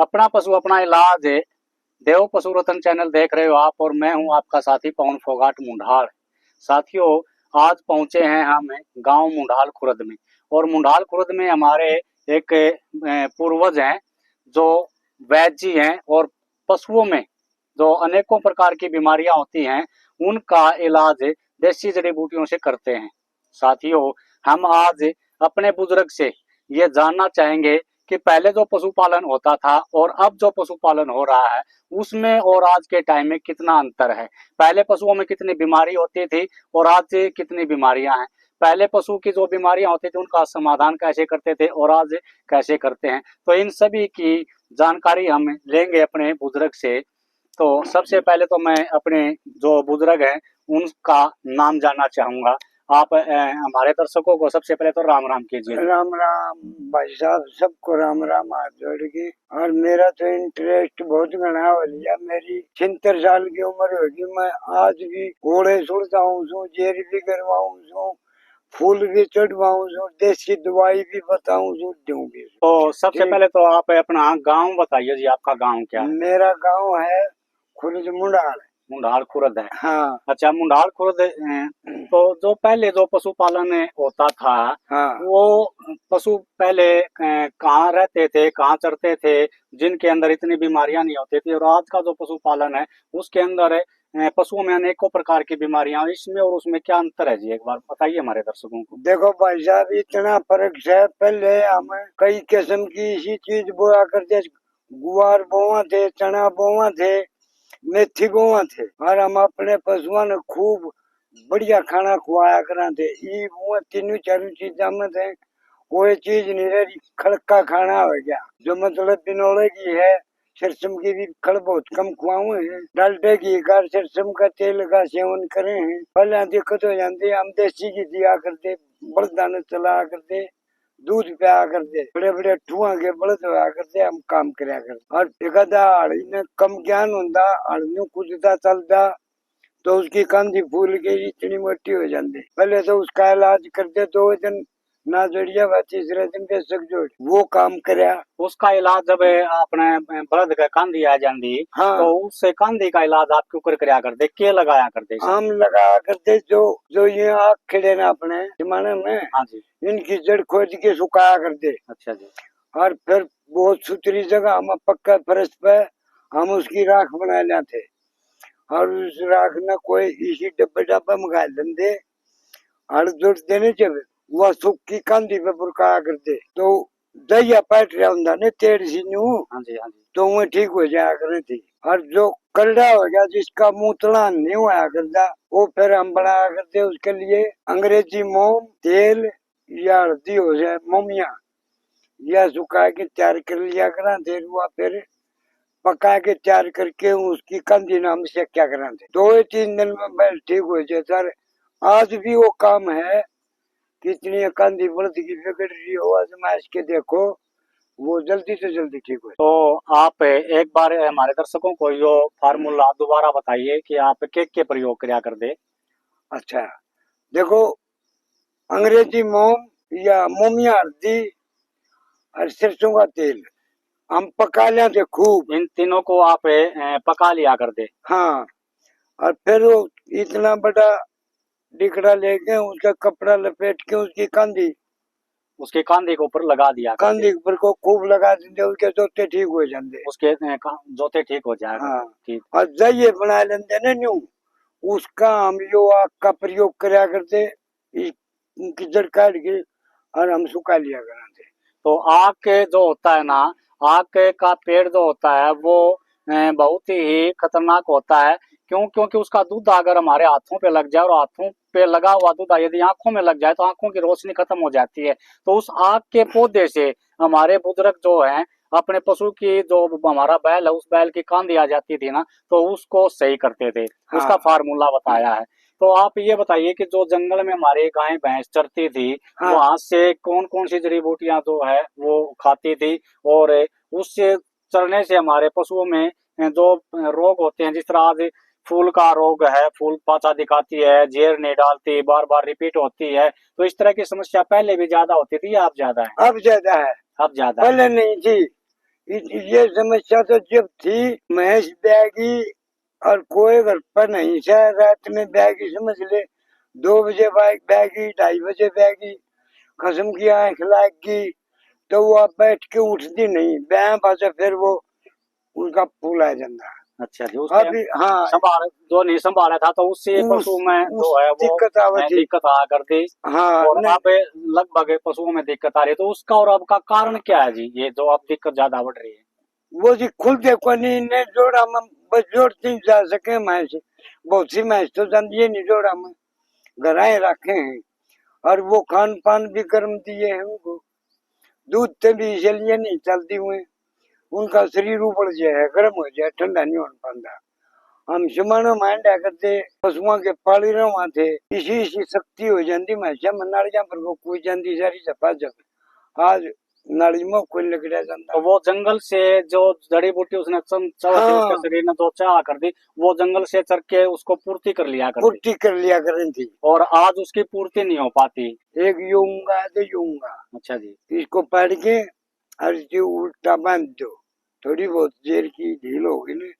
अपना पशु अपना इलाज है। देव पशु रतन चैनल देख रहे हो आप, और मैं हूं आपका साथी पवन फोगाट मुंडाल। साथियों, आज पहुंचे हैं हम गांव मुंडाल खुर्द में, और मुंडाल खुर्द में हमारे एक पूर्वज हैं जो वैद्य जी हैं, और पशुओं में जो अनेकों प्रकार की बीमारियां होती हैं उनका इलाज देसी जड़ी बूटियों से करते हैं। साथियों, हम आज अपने बुजुर्ग से ये जानना चाहेंगे कि पहले जो पशुपालन होता था और अब जो पशुपालन हो रहा है उसमें और आज के टाइम में कितना अंतर है। पहले पशुओं में कितनी बीमारी होती थी और आज कितनी बीमारियां हैं। पहले पशु की जो बीमारियां होती थी उनका समाधान कैसे करते थे और आज कैसे करते हैं, तो इन सभी की जानकारी हम लेंगे अपने बुजुर्ग से। तो सबसे पहले तो मैं अपने जो बुजुर्ग हैं उनका नाम जानना चाहूंगा। आप हमारे दर्शकों को सबसे पहले तो राम राम कीजिए। राम राम भाई साहब, सबको राम राम हाथ जोड़ के। और मेरा तो इंटरेस्ट बहुत घना हो लिया। मेरी 76 साल की उम्र होगी, मैं आज भी घोड़े सुड़ता हूँ, जेर भी करवाऊँ, फूल भी चढ़वाऊँ, देसी दवाई भी बताऊँ, दूँ भी। तो सबसे पहले तो आप अपना गांव बताइए जी, आपका गांव क्या है? मेरा गांव है खुर्द मुंडाल। मुंडाल खुर्द है। हाँ अच्छा, मुंडाल खुर्द। तो जो पहले जो पशुपालन होता था, हाँ। वो पशु पहले कहाँ रहते थे, कहाँ चरते थे, जिनके अंदर इतनी बीमारियां नहीं होती थी, और आज का जो पशुपालन है उसके अंदर पशुओं में अनेकों प्रकार की बीमारियां, इसमें और उसमें क्या अंतर है जी, एक बार बताइए हमारे दर्शकों को। देखो भाई साहब, इतना फर्क है। पहले हम कई किस्म की इसी चीज बोया करते, गुआर बोवा थे, चना बोवा थे, मेथी बोवा थे, और हम अपने पशुओं ने खूब बढ़िया खाना खुआया करा थे। ये वो तीनों चारों चीजा में थे, कोई चीज नहीं रही। खड़का खाना हो गया, जो मतलब बिनोले की है। सरसों की भी खड़ बहुत कम खुआऊ है। डालडे घी का, सरसों का तेल का सेवन करे हैं। पहले दिक्कत हो जाती, हम देसी घी दिया करते, बड़दाने चला करते, दूध पिया करते, बड़े बड़े ठुआ के बड़द होया करते, हम काम करया करते। और एकादा हड़ी ने कम ज्ञान होता, हड़ी कूदता चलता तो उसकी कंधी फूल के इतनी मोटी हो जाती। पहले तो उसका इलाज करते, 2 दिन ना जोड़िया, तीसरे दिन के सक जोड़ वो काम करया। उसका इलाज जब अपने बलद का कांधी आ जाती, हाँ, तो उससे कांधी का इलाज आप क्यों करया करते, के लगाया करते? आम लगा करते, जो जो ये आग खड़े ना अपने जमाने में। हाँ जी। इनकी जड़ खोद के सुखाया करते। अच्छा जी। और फिर बहुत सुथरी जगह हम पक्का फर्श पे हम उसकी राख बना लेते, और उस राख न कोई इसी डब्बे डब्बे मंगा लेते, और जोड़ देने चाहिए। वह सुखी कांधी पे बुरकाया करते, तो दहिया पैट रहा होता ने तेड़ सी न्यू। हाँ जी, हाँ जी। तो वो ठीक हो जाया करे थी। और जो करड़ा हो गया, जिसका मुंह तला नहीं होया करता, वो फिर हम बनाया करते उसके लिए अंग्रेजी मोम तेल या हल्दी हो जाए मोमिया, या सुखा के तैयार कर लिया करा थे। हुआ फिर पका के तैयार करके उसकी कंधी नाम से क्या करा थे, 2-3 दिन में बैल ठीक हो जाए सर। आज भी वो काम है। कितनी कंधी बल्द की बिगड़ रही हो, आजमाइश के देखो, वो जल्दी से जल्दी ठीक हो। तो आप एक बार हमारे दर्शकों को यो फार्मूला दोबारा बताइए कि आप के प्रयोग करया कर दे। अच्छा, देखो, अंग्रेजी मोम या मोमिया हल्दी और सरसों का तेल हम पका लेते खूब। इन तीनों को आप पका लिया कर दे। हाँ, और फिर वो इतना बड़ा डिकड़ा लेके उसका कपड़ा लपेट के उसकी कंधी, उसके कांधे के ऊपर लगा दिया कर दे। कंधी ऊपर को खूब लगा देते, उसके जोते ठीक हो जाते। उसके जोते ठीक हो जाएगा। हाँ, ठीक। और जइए बना लेते ना न्यू, उसका हम यो आग का प्रयोग करया करते, उनकी जड़ काट के और हम सुखा लिया कराते। तो आग के जो होता है ना, आग के का पेड़ जो होता है वो बहुत ही खतरनाक होता है। क्यों? क्योंकि उसका दूध अगर हमारे हाथों पे लग जाए, और हाथों पे लगा हुआ दूध यदि आंखों में लग जाए तो आंखों की रोशनी खत्म हो जाती है। तो उस आग के पौधे से हमारे बुजुर्ग जो हैं, अपने पशु की जो हमारा बैल है उस बैल की कांधी आ जाती थी ना, तो उसको सही करते थे। हाँ। उसका फार्मूला बताया है। तो आप ये बताइए कि जो जंगल में हमारी गाय भैंस चरती थी, हाँ, वहां से कौन कौन सी जड़ी बूटियां जो है वो खाती थी, और उससे चरने से हमारे पशुओं में जो रोग होते हैं, जिस तरह आज फूल का रोग है, फूल पाचा दिखाती है, जेर नहीं डालती, बार बार रिपीट होती है, तो इस तरह की समस्या पहले भी ज्यादा होती थी या अब ज्यादा है? अब ज्यादा है, अब ज्यादा है। पहले नहीं थी। ये समस्या तो जब थी भैंस ब्यागी और कोई घर पर नहीं था, रात में ब्यागी समझ ले, 2 बजे ब्यागी, 2:30 बजे ब्यागी, कसम की आंख लाग गई तो वो अब बैठ के उठती नहीं, ब्याह पासे फिर वो उनका फूल आ जाता। अच्छा जी, उस अभी हाँ संभाल जो नहीं संभाला था तो उससे पशु में जो है वो दिक्कत आवती। दिक्कत आ करती। हाँ और नहीं, अब लगभग पशुओं में दिक्कत आ रही है, तो उसका और अब का कारण क्या है जी, ये जो अब दिक्कत ज्यादा बढ़ रही है? वो जी खुलते को नहीं जोड़ा में, बस जोड़ते जा सके भैंस, बहुत सी भैंस तो जाती है नहीं जोड़ा में, घराए रखे हैं और वो खान पान भी गर्म दिए हैं उनको, दूध से भी इसलिए नहीं चलती हुए, उनका शरीर ऊपर जो है गर्म हो जाए, ठंडा नहीं हो पाता। हम समानो माइंड करते पशुओं के पाली रहा थे, इसी शक्ति हो जाती मैं नालियां पर को कोई जाती सारी सफा जब आज नाली में कोई लगड़ा जाता। तो वो जंगल से जो जड़ी बूटी उसने चढ़ती उसके हाँ शरीर ने जो चाह कर दी, वो जंगल से चढ़ के उसको पूर्ति कर लिया करती, पूर्ति कर लिया करें थी, और आज उसकी पूर्ति नहीं हो पाती। एक यूंगा है तो यूंगा, अच्छा जी। इसको पढ़ के और जो उल्टा बांध दो, थोड़ी बहुत देर की ढील होगी ना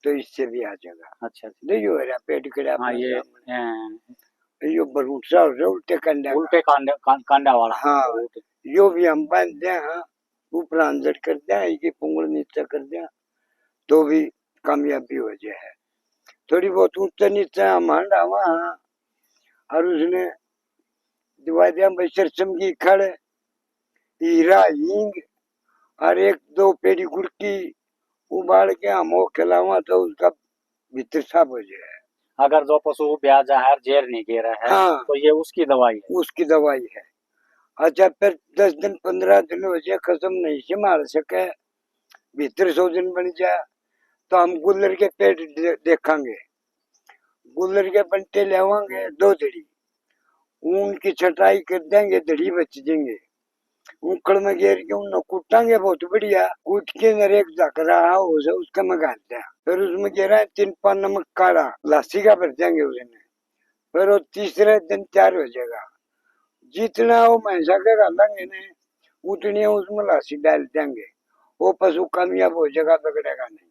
तो इससे भी आ जाएगा। अच्छा जी। देखो मेरा पेट कड़ा हाँ ये यो भरूसा हो रहा उल्टे कंडा का। उल्टे कांडा वाला। हाँ यो भी हम बांध दे, हाँ ऊपर अंजट कर दिया, एक पुंगड़ नीचे कर दिया तो भी कामयाबी हो जाए। थोड़ी बहुत ऊंचा नीचे हम हांडा वहाँ और उसने दिवा दिया भाई सरसम की खड़, हीरा हींग और 1-2 पेड़ी गुड़की उबाल के हम वो खिलावा तो उसका भीतर साफ हो जाए। अगर जो पशु ब्याज है जेर नहीं गिर रहा है, हाँ तो ये उसकी दवाई है। उसकी दवाई है। अच्छा फिर 10 दिन 15 दिन हो जाए खत्म नहीं संभाल सके, भीतर 100 दिन बन जाए तो हम गुल्लर के पेट देखेंगे, गुल्लर के बंटे लेवांगे 2 धड़ी, ऊन की छटाई कर देंगे, धड़ी बच जाएंगे, उखड़ में घेर के उन कूटांगे बहुत बढ़िया, कूट के नर एक जकरा हो उसका में गाल दिया, फिर उसमें घेरा 3 पान नमक काढ़ा लस्सी का भर देंगे उसने, फिर वो तीसरे दिन तैयार हो जाएगा। जितना वो भैंसा के गालेंगे ने उतनी उसमें लस्सी डाल देंगे, वो पशु कामयाब हो जाएगा, बिगड़ेगा नहीं।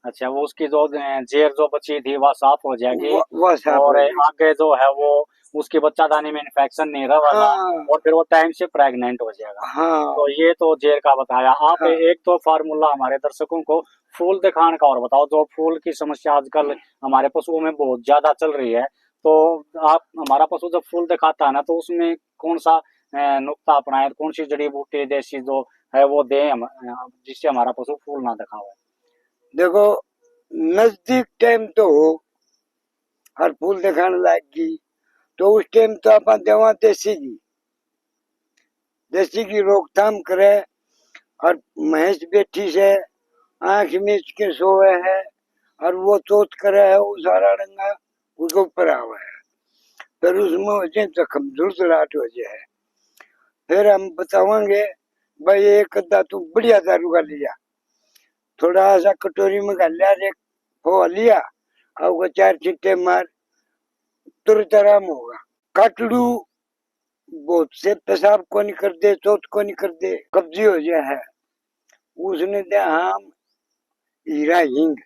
अच्छा, वो उसकी जो जेर जो बची थी वह साफ हो जाएगी, वो साफ और हो जाएगी। आगे जो है वो उसकी बच्चादानी में इन्फेक्शन नहीं रहेगा, हाँ और फिर वो टाइम से प्रेग्नेंट हो जाएगा। हाँ तो ये तो जेर का बताया आप। हाँ एक तो फार्मूला हमारे दर्शकों को फूल दिखाने का और बताओ, जो फूल की समस्या आजकल हमारे पशुओं में बहुत ज्यादा चल रही है, तो आप हमारा पशु जब फूल दिखाता है ना, तो उसमें कौन सा नुक्ता अपनाए, कौन सी जड़ी बूटी देसी जो है वो दें जिससे हमारा पशु फूल ना दिखावे? देखो नजदीक टाइम तो हो हर फूल दिखाने लागी तो उस टाइम तो अपन देवा देसी की रोकथाम करे, और भैंस बैठी से आंख मीच के सोए है और वो चोट करे है, वो सारा डंगा उसके ऊपर आवा है, फिर उसमें हो जाए जख्म झुलझुलाहट हो जाए, फिर हम बतावांगे भाई एक अद्धा तू बढ़िया दारू का लिया, थोड़ा सा कटोरी में कर लिया, एक हो लिया और 4 छींटे मार, तुरंत आराम होगा। काटड़ू बहुत से पेशाब को नहीं कर दे, चोट को नहीं कर दे, कब्जी हो जाए है, उसने दिया हम हीरा हींग,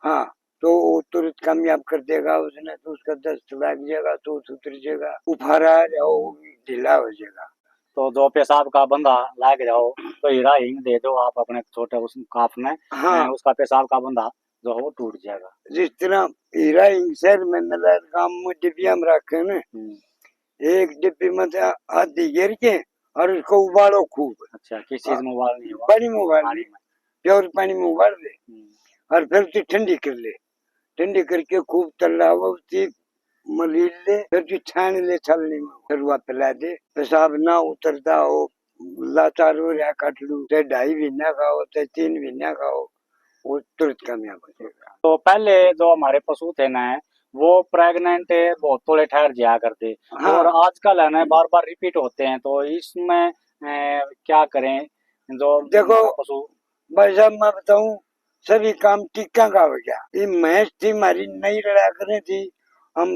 हाँ तो वो तुरंत कामयाब कर देगा उसने, तो उसका दस्त लग जाएगा तो उतर जाएगा, उफारा जाओ ढीला हो जाएगा। तो जो पेशाब का बंधा लाग जाओ तो हीरा हींग दे दो आप अपने छोटे उस काफ में, हाँ उसका पेशाब का बंधा जो है वो टूट जाएगा। जिस तरह हीरा हींग शहर में मिला काम में डिब्बिया में रखे ना, एक डिब्बी में आधी गिर के और उसको उबालो खूब। अच्छा, किस चीज में उबालनी है? पानी में उबाल, प्योर पानी में उबाल दे और फिर उसे ठंडी कर ले, ठंडी करके खूब तलावा उसे मलील ले, फिर जो छान ले छलनी में, फिर वह पिला दे, पेशाब ना उतरता हो, लाचार हो रहा काटलू, चाहे 2.5 महीना खाओ चाहे 3 महीना खाओ, वो तुरंत कामयाब हो जाएगा। तो पहले जो हमारे पशु थे ना, वो प्रेग्नेंट बहुत थोड़े ठहर जाया करते, हाँ और आजकल है ना बार बार रिपीट होते हैं, तो इसमें क्या करें जो देखो पशु? भाई साहब मैं बताऊं, सभी काम टीका का हो गया, ये भैंस थी हमारी नहीं लड़ा करे थी, हम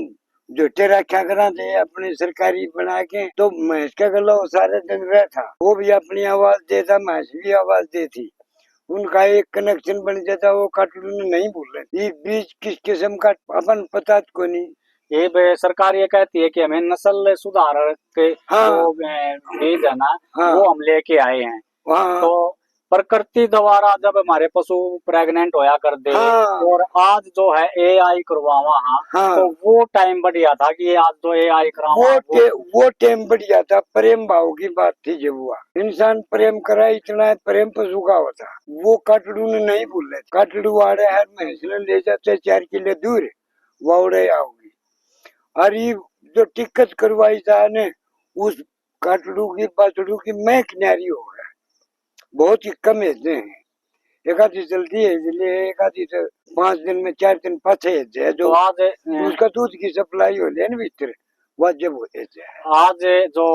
झूठे रखा करा थे अपनी सरकारी बना के, तो भैंस का गला सारे दिन रहा था, वो भी अपनी आवाज देता, भैंस भी आवाज देती, उनका एक कनेक्शन बन जाता, वो काटड़ू ने नहीं बोल रहे ये बीज किस किस्म का अपन पता को नहीं। ये सरकार ये कहती है कि हमें नस्ल सुधार के हाँ जो बीज है ना हाँ वो हम लेके आए हैं। हाँ तो प्रकृति द्वारा जब हमारे पशु प्रेग्नेंट होया कर दे हाँ और आज जो है एआई करवावा, हाँ, हाँ तो वो टाइम बढ़िया था कि ये आज जो एआई करावा है वो वो टाइम बढ़िया था, प्रेम भाव की बात थी। जब हुआ इंसान प्रेम करा, इतना प्रेम पशु का होता, वो काटड़ू ने नहीं भूल रहे। काटड़ू आ रहे हर महीने ले जाते 4 किलो दूर, वाउड़े आओगी। और ये जो टिकट करवाई था ने उस काटड़ू की बछड़ू की मैं किनारी हो गया, बहुत ही कम ऐसे हैं। एक आधी चलती है इसलिए, एक आधी तो 5 दिन में 4 दिन पाछे है तो जो आज तो उसका दूध की सप्लाई हो है ना भीतर, वह जब होते है। आज जो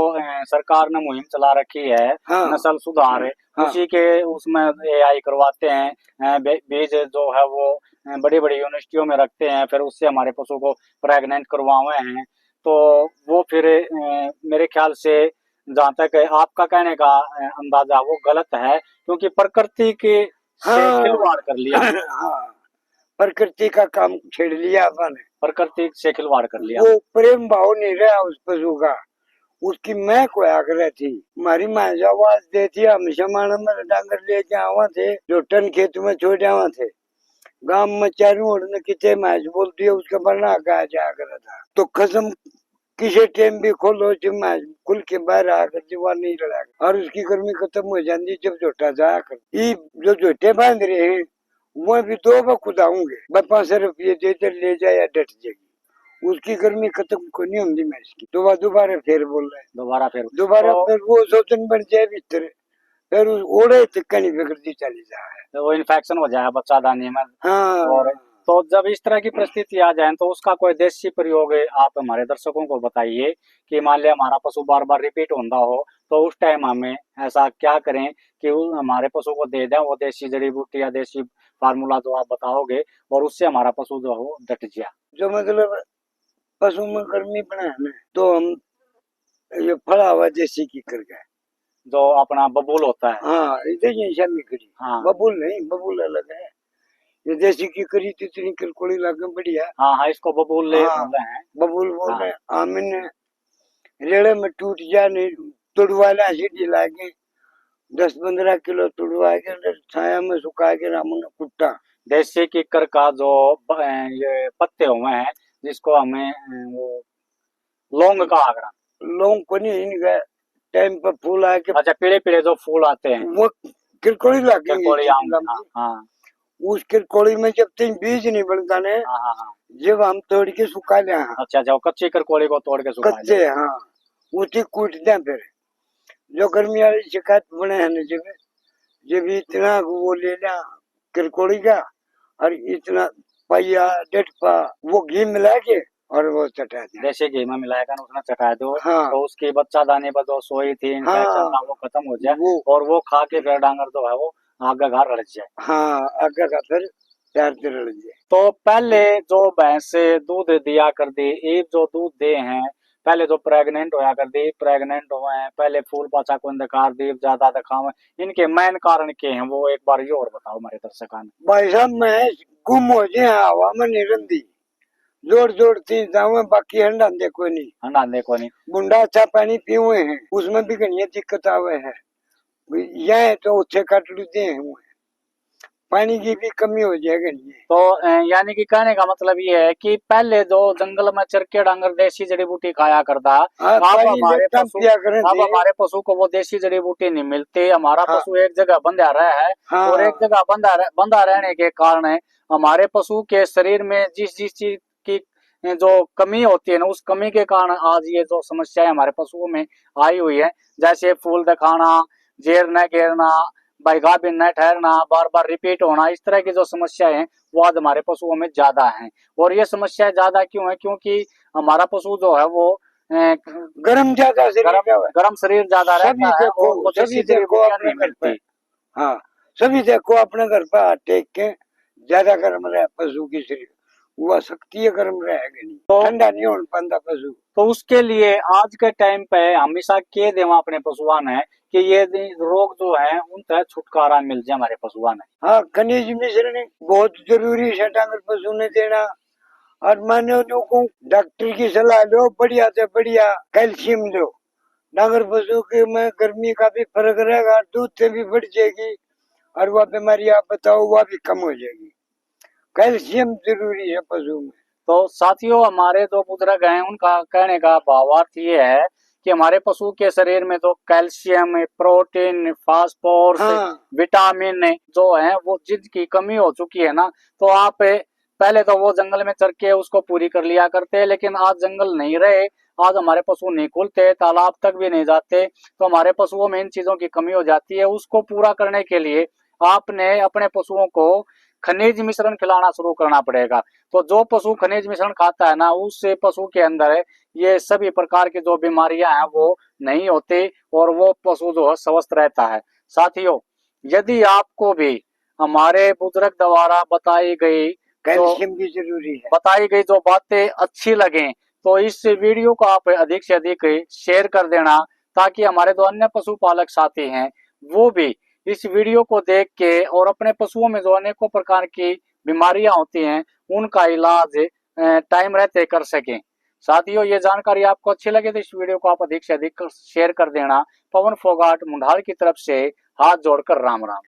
सरकार ने मुहिम चला रखी है हाँ नस्ल सुधार, हाँ उसी के उसमें एआई करवाते हैं। बीज जो है वो बड़ी बड़ी यूनिवर्सिटियों में रखते हैं, फिर उससे हमारे पशु को प्रेग्नेंट करवाए हैं। तो वो फिर मेरे ख्याल से, जहाँ तक आपका कहने का अंदाजा वो गलत है, क्योंकि प्रकृति के से हाँ खिलवाड़ कर लिया हमने। हाँ प्रकृति का काम छेड़ लिया अपन, प्रकृति से खिलवाड़ कर लिया। वो प्रेम भाव नहीं रहा उस पशु का। उसकी मैं को आग्रह थी, हमारी माँ जो आवाज देती हमेशा माना मेरे डांगर लेके आवा थे, जो टन खेत में छोड़ आवा थे। गांव में चारों ओर ने कितने मैच बोलती है उसका बना कहा जा करा था। तो कसम किसी टाइम भी खोलो जब मैच खुल के बाहर आकर दीवार नहीं लड़ा, और उसकी गर्मी खत्म हो जाती जब झोटा जाया कर। ये जो झोटे बांध रहे हैं वो भी 2 बार खुदाऊंगे, 500 रुपये दे दे ले जाए या डट जाएगी, उसकी गर्मी खत्म को नहीं होती मैच की। दोबारा फिर बोल रहे दोबारा तो फिर वो सोचन बन जाए भीतर, फिर उस ओढ़े तक नहीं बिगड़ती चली जाए। वो इन्फेक्शन हो जाए बच्चा दानी में। हाँ और तो जब इस तरह की परिस्थिति आ जाए तो उसका कोई देसी प्रयोग आप हमारे दर्शकों को बताइए कि मान लिया हमारा पशु बार बार रिपीट होता हो, तो उस टाइम हमें ऐसा क्या करें कि हमारे पशु को दे दें वो देसी जड़ी बूटी या देसी फार्मूला जो आप बताओगे, और उससे हमारा पशु जो है वो डट जाए। जो मतलब पशु में गर्मी बनाए ना, तो हम ये फड़ा हुआ देसी की कर गए। जो अपना बबूल होता है। हाँ इधर ये शामी करी, हाँ बबूल नहीं, बबूल अलग है। ये देसी की करी तो इतनी किरकोड़ी लगे बढ़िया। हाँ हाँ, इसको बबूल ले हाँ बोलते हैं। बबूल बोल हाँ रहे आमिन रेड़े में टूट जा नहीं, तुड़वाला सीढ़ी लागे 10-15 किलो तुड़वा के छाया में सुखा के रामन कुट्टा। देसी किकर का जो ये पत्ते हुए हैं जिसको हमें वो लौंग का आगरा। लोग को नहीं इनका टाइम पर फूल आके अच्छा, पीले पीले जो फूल आते हैं वो किरकोड़ी चिरकोड़ी आम। हाँ लगेंगी। हाँ उस किरकोड़ी में जब तक बीज नहीं बनता ने, हाँ हाँ हाँ। जब हम तोड़ के सुखा ले, हाँ अच्छा अच्छा, वो कच्ची करकोड़ी को तोड़ के सुखा कच्चे, ले। हाँ उसी कूट दें। फिर जो गर्मी वाली शिकायत बने हैं ना, जब इतना वो ले लिया किरकोड़ी का, और इतना पहिया 1.5 पा वो घी मिला के और वो चटा दिया। देसी घी में मिलाकर उसमें चटा दो, हाँ तो उसकी बच्चा दाने पर जो सोई थी इन्फेक्शन हाँ था वो खत्म हो जाए, और वो खा के फिर डांगर जो है वो आगे घर रह जाए। हाँ आगे का फिर प्यार से लड़ जाए। तो पहले जो भैंस दूध दिया कर दी, ये जो दूध दे हैं पहले जो प्रेग्नेंट होया कर दी, प्रेग्नेंट हुए हैं पहले फूल पाचा को अंधकार दीप ज्यादा दिखावे, इनके मेन कारण के हैं वो एक बार ये और बताओ हमारे दर्शकों ने। भाई साहब मैं गुम हो जाए हवा में नहीं रंदी, जोर जोर से जाऊँ बाकी हंडा देखो नहीं। हंडा देखो नहीं। बुंडा अच्छा पानी पीवे हैं उसमें भी घनी दिक्कत आवे है, यह तो उच्छे काट लेते हैं, पानी की भी कमी हो जाएगी। तो यानी कि कहने का मतलब ये है कि पहले जो जंगल में चर के डांगर देसी जड़ी बूटी खाया करता, अब हमारे पशु को वो देसी जड़ी बूटी नहीं मिलती। हमारा हाँ, पशु एक जगह बंधा रहा है, हाँ, और एक जगह बंधा रहने के कारण हमारे पशु के शरीर में जिस जिस चीज की जो कमी होती है ना, उस कमी के कारण आज ये जो समस्याएं हमारे पशुओं में आई हुई है, जैसे फूल दिखाना, जेर न घेरना, बैगा भी न ठहरना, बार बार रिपीट होना, इस तरह की जो समस्याएं हैं वो आज हमारे पशुओं में ज्यादा हैं। और ये समस्या ज्यादा क्यों है? क्योंकि हमारा पशु जो है वो गरम ज्यादा गरम शरीर ज्यादा रहता है, और वो देसी जड़ी बूटियां नहीं मिलती। हाँ सभी देखो अपने घर पर हाथ टेक के, ज्यादा गर्म रहे पशु की शरीर, वह शक्ति गर्म रहेगा नहीं, तो ठंडा नहीं हो पाता पशु। तो उसके लिए आज के टाइम पे हमेशा के देवा अपने पशुआन है कि ये रोग जो है उनसे छुटकारा मिल जाए हमारे पशुओं में। हाँ, खनिज मिश्रण बहुत जरूरी है डांगर पशु ने देना। और मानो जो को डॉक्टर की सलाह लो, बढ़िया से बढ़िया कैल्शियम लो। डांगर पशु के में गर्मी का भी फर्क रहेगा, दूध से भी बढ़ जाएगी और वह बीमारी आप बताओ वह भी कम हो जाएगी। कैल्शियम जरूरी है पशु में। तो साथियों, हमारे जो बुजुर्ग हैं उनका कहने का भावार्थ ये है कि हमारे पशु के शरीर में तो कैल्शियम, प्रोटीन, फास्फोरस, हाँ विटामिन जो है वो जिनकी कमी हो चुकी है ना, तो आप पहले तो वो जंगल में चर के उसको पूरी कर लिया करते, लेकिन आज जंगल नहीं रहे, आज हमारे पशु नहीं खुलते, तालाब तक भी नहीं जाते, तो हमारे पशुओं में इन चीजों की कमी हो जाती है। उसको पूरा करने के लिए आपने अपने पशुओं को खनिज मिश्रण खिलाना शुरू करना पड़ेगा। तो जो पशु खनिज मिश्रण खाता है ना, उस पशु के अंदर ये सभी प्रकार की जो बीमारियां हैं वो नहीं होती और वो पशु जो है स्वस्थ रहता है। साथियों, यदि आपको भी हमारे बुजुर्ग द्वारा कैल्शियम भी जरूरी है। बताई गई जो बातें अच्छी लगे तो इस वीडियो को आप अधिक से अधिक शेयर कर देना, ताकि हमारे जो अन्य पशुपालक साथी हैं वो भी इस वीडियो को देख के और अपने पशुओं में जो अनेकों प्रकार की बीमारियां होती हैं उनका इलाज टाइम रहते कर सकें। साथियों, ये जानकारी आपको अच्छी लगे तो इस वीडियो को आप अधिक से अधिक शेयर कर देना। पवन फोगाट मुंडाल की तरफ से हाथ जोड़कर राम राम।